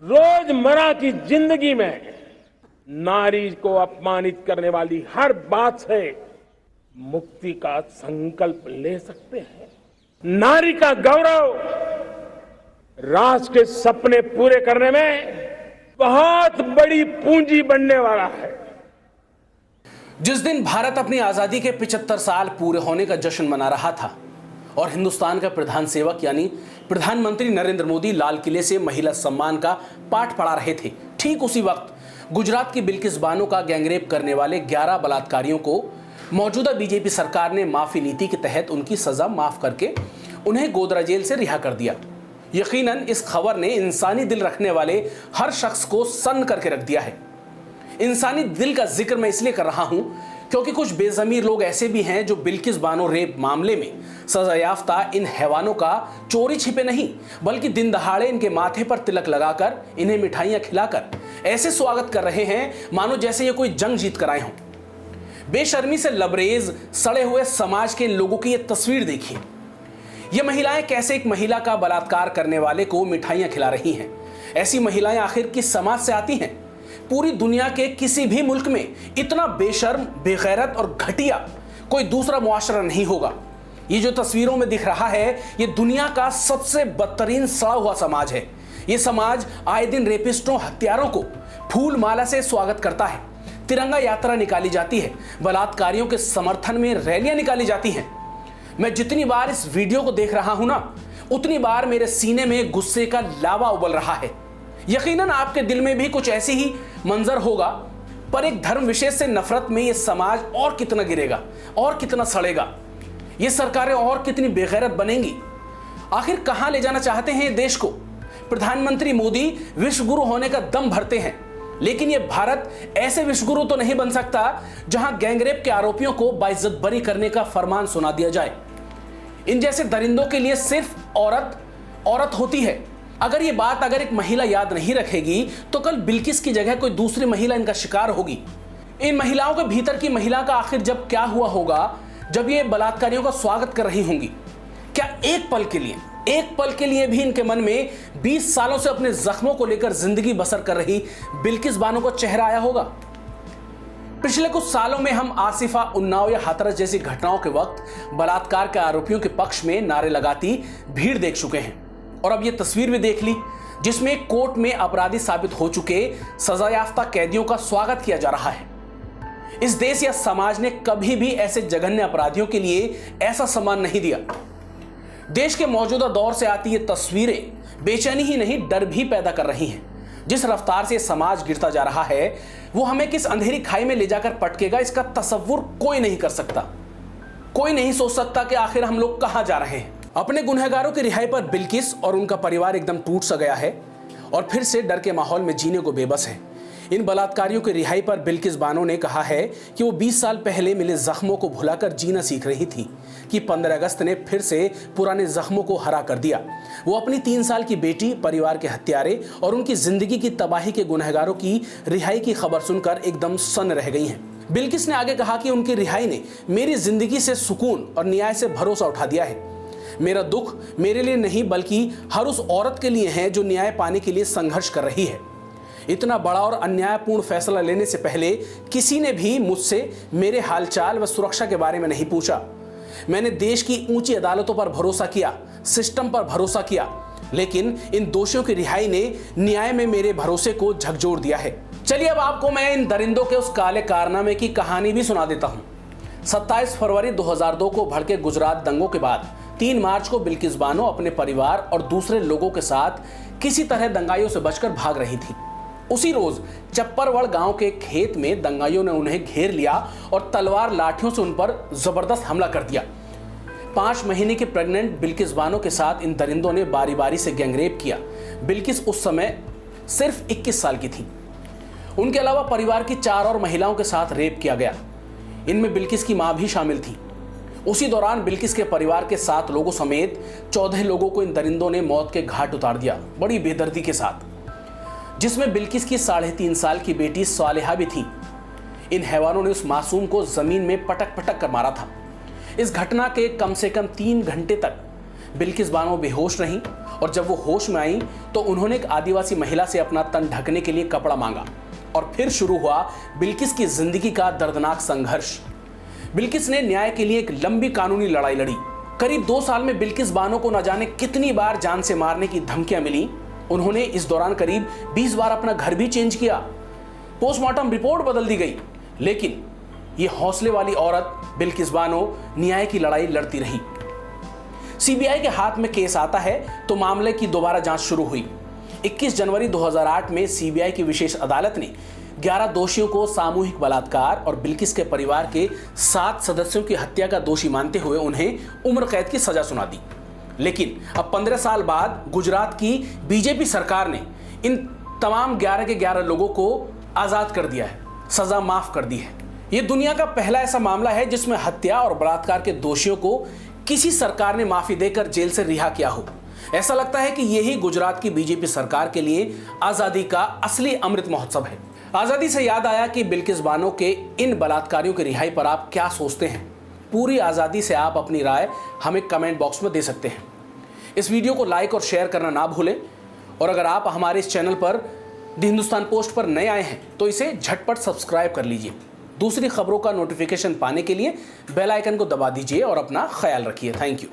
रोजमर्रा की जिंदगी में नारी को अपमानित करने वाली हर बात से मुक्ति का संकल्प ले सकते हैं। नारी का गौरव राष्ट्र के सपने पूरे करने में बहुत बड़ी पूंजी बनने वाला है। जिस दिन भारत अपनी आजादी के 75 साल पूरे होने का जश्न मना रहा था और हिंदुस्तान का प्रधान सेवक यानी प्रधानमंत्री नरेंद्र मोदी लाल किले से महिला सम्मान का पाठ पढ़ा रहे थे, ठीक उसी वक्त गुजरात की बिल्किस बानो का गैंगरेप करने वाले 11 बलात्कारियों को मौजूदा बीजेपी सरकार ने माफी नीति के तहत उनकी सजा माफ करके उन्हें गोधरा जेल से रिहा कर दिया। यकीनन इस खबर ने इंसानी दिल रखने वाले हर शख्स को सन्न करके रख दिया है। इंसानी दिल का जिक्र मैं इसलिए कर रहा हूं क्योंकि कुछ बेजमीर लोग ऐसे भी हैं जो बिल्किस बानो रेप मामले में सजा याफ्ता इन हैवानों का चोरी छिपे नहीं बल्कि दिन दहाड़े इनके माथे पर तिलक लगाकर इन्हें मिठाइयां खिलाकर ऐसे स्वागत कर रहे हैं मानो जैसे ये कोई जंग जीत कर आए हों। बेशर्मी से लबरेज सड़े हुए समाज के लोगों की ये तस्वीर देखिए। ये महिलाएं कैसे एक महिला का बलात्कार करने वाले को मिठाइयां खिला रही हैं। ऐसी महिलाएं आखिर किस समाज से आती हैं? पूरी दुनिया के किसी भी मुल्क में इतना बेशर्म, बेगैरत और घटिया कोई दूसरा मुआशरा नहीं होगा। ये जो तस्वीरों में दिख रहा है ये दुनिया का सबसे बदतरीन सड़ा हुआ समाज है। ये समाज आए दिन रेपिस्टों, हत्यारों को फूल माला से स्वागत करता है। तिरंगा यात्रा निकाली जाती है, बलात्कारियों के समर्थन में रैलियां निकाली जाती हैं। मैं जितनी बार इस वीडियो को देख रहा हूं ना उतनी बार मेरे सीने में गुस्से का लावा उबल रहा है। यकीनन आपके दिल में भी कुछ ऐसी ही मंजर होगा, पर एक धर्म विशेष से नफरत में यह समाज और कितना गिरेगा और कितना सड़ेगा। ये सरकारें और कितनी बेगैरत बनेंगी। आखिर कहां ले जाना चाहते हैं देश को? प्रधानमंत्री मोदी विश्वगुरु होने का दम भरते हैं, लेकिन यह भारत ऐसे विश्वगुरु तो नहीं बन सकता जहां गैंगरेप के आरोपियों को बाइज्जत बरी करने का फरमान सुना दिया जाए। इन जैसे दरिंदों के लिए सिर्फ औरत औरत होती है। अगर ये बात एक महिला याद नहीं रखेगी तो कल बिल्किस की जगह कोई दूसरी महिला इनका शिकार होगी। इन महिलाओं के भीतर की महिला का आखिर जब क्या हुआ होगा जब ये बलात्कारियों का स्वागत कर रही होंगी? क्या एक पल के लिए भी इनके मन में 20 सालों से अपने जख्मों को लेकर जिंदगी बसर कर रही बिल्किस बानो का चेहरा आया होगा? पिछले कुछ सालों में हम आसिफा, उन्नाव या हाथरस जैसी घटनाओं के वक्त बलात्कार के आरोपियों के पक्ष में नारे लगाती भीड़ देख चुके हैं और अब ये तस्वीर भी देख ली जिसमें कोर्ट में अपराधी साबित हो चुके सजा याफ्ता कैदियों का स्वागत किया जा रहा है। इस देश या समाज ने कभी भी ऐसे जघन्य अपराधियों के लिए ऐसा सम्मान नहीं दिया। देश के मौजूदा दौर से आती ये तस्वीरें बेचैनी ही नहीं डर भी पैदा कर रही हैं। जिस रफ्तार से समाज गिरता जा रहा है वो हमें किस अंधेरी खाई में ले जाकर पटकेगा इसका तसव्वुर कोई नहीं कर सकता। कोई नहीं सोच सकता कि आखिर हम लोग कहां जा रहे हैं। अपने गुनहगारों की रिहाई पर बिल्किस और उनका परिवार एकदम टूट सा गया है और फिर से डर के माहौल में जीने को बेबस है। इन बलात्कारियों की रिहाई पर बिल्किस बानो ने कहा है कि वो 20 साल पहले मिले जख्मों को भुलाकर जीना सीख रही थी कि 15 अगस्त ने फिर से पुराने जख्मों को हरा कर दिया। वो अपनी 3 साल की बेटी, परिवार के हत्यारे और उनकी जिंदगी की तबाही के गुनहगारों की रिहाई की खबर सुनकर एकदम सन्न रह गई हैं। बिल्किस ने आगे कहा कि उनकी रिहाई ने मेरी जिंदगी से सुकून और न्याय से भरोसा उठा दिया है। मेरा दुख मेरे लिए नहीं बल्कि हर उस औरत के लिए है जो न्याय पाने के लिए संघर्ष कर रही है। इतना बड़ा और अन्यायपूर्ण फैसला लेने से पहले किसी ने भी मुझसे मेरे हालचाल व सुरक्षा के बारे में नहीं पूछा। मैंने देश की ऊंची अदालतों पर भरोसा किया, सिस्टम पर भरोसा किया, लेकिन इन दोषियों की रिहाई ने न्याय में मेरे भरोसे को झकझोर दिया है। चलिए अब आपको मैं इन दरिंदों के उस काले कारनामे की कहानी भी सुना देता हूं। 27 फरवरी 2002 को भड़के गुजरात दंगों के बाद 3 मार्च को बिल्किस बानो अपने परिवार और दूसरे लोगों के साथ किसी तरह दंगाइयों से बचकर भाग रही थी। उसी रोज चप्परवड़ गांव के खेत में दंगाइयों ने उन्हें घेर लिया और तलवार लाठियों से उन पर जबरदस्त हमला कर दिया। 5 महीने की प्रेग्नेंट बिल्किस बानो के साथ इन दरिंदों ने बारी बारी से गैंगरेप किया। बिल्किस उस समय सिर्फ 21 साल की थी। उनके अलावा परिवार की 4 और महिलाओं के साथ रेप किया गया। इनमें बिल्किस की मां भी शामिल थी। उसी दौरान बिल्किस के परिवार के 7 लोगों समेत 14 लोगों को इन दरिंदों ने मौत के घाट उतार दिया, बड़ी बेदर्दी के साथ, जिसमें बिल्किस की 3.5 साल की बेटी सालेहा भी थी। इन हैवानों ने उस मासूम को जमीन में पटक पटक कर मारा था। इस घटना के कम से कम 3 घंटे तक बिल्किस बानो बेहोश रहीं और जब वो होश में आई तो उन्होंने एक आदिवासी महिला से अपना तन ढकने के लिए कपड़ा मांगा और फिर शुरू हुआ बिल्किस की जिंदगी का दर्दनाक संघर्ष। बिल्किस ने न्याय के लिए एक लंबी कानूनी लड़ाई लड़ी। करीब 2 साल में बिल्किस बानो को न जाने कितनी बार जान से मारने की धमकियां मिली। उन्होंने इस दौरान करीब 20 बार अपना घर भी चेंज किया। पोस्टमार्टम रिपोर्ट बदल दी गई, लेकिन ये हौसले वाली औरत बिल्किस बानो न्याय की लड़ाई लड़ती रही। सीबीआई के हाथ में केस आता है तो मामले की दोबारा जांच शुरू हुई। 21 जनवरी 2008 में सीबीआई की विशेष अदालत ने 11 दोषियों को सामूहिक बलात्कार और बिल्किस के परिवार के 7 सदस्यों की हत्या का दोषी मानते हुए उन्हें उम्र कैद की सजा सुना दी। लेकिन अब 15 साल बाद गुजरात की बीजेपी सरकार ने इन तमाम 11 के 11 लोगों को आजाद कर दिया है, सजा माफ कर दी है। यह दुनिया का पहला ऐसा मामला है जिसमें हत्या और बलात्कार के दोषियों को किसी सरकार ने माफी देकर जेल से रिहा किया हो। ऐसा लगता है कि यही गुजरात की बीजेपी सरकार के लिए आजादी का असली अमृत महोत्सव है। आजादी से याद आया कि बिल्किस बानो के इन बलात्कारियों की रिहाई पर आप क्या सोचते हैं? पूरी आजादी से आप अपनी राय हमें कमेंट बॉक्स में दे सकते हैं। इस वीडियो को लाइक और शेयर करना ना भूलें और अगर आप हमारे इस चैनल पर द हिंदुस्तान पोस्ट पर नए आए हैं तो इसे झटपट सब्सक्राइब कर लीजिए। दूसरी खबरों का नोटिफिकेशन पाने के लिए बेल आइकन को दबा दीजिए और अपना ख्याल रखिए। Thank you.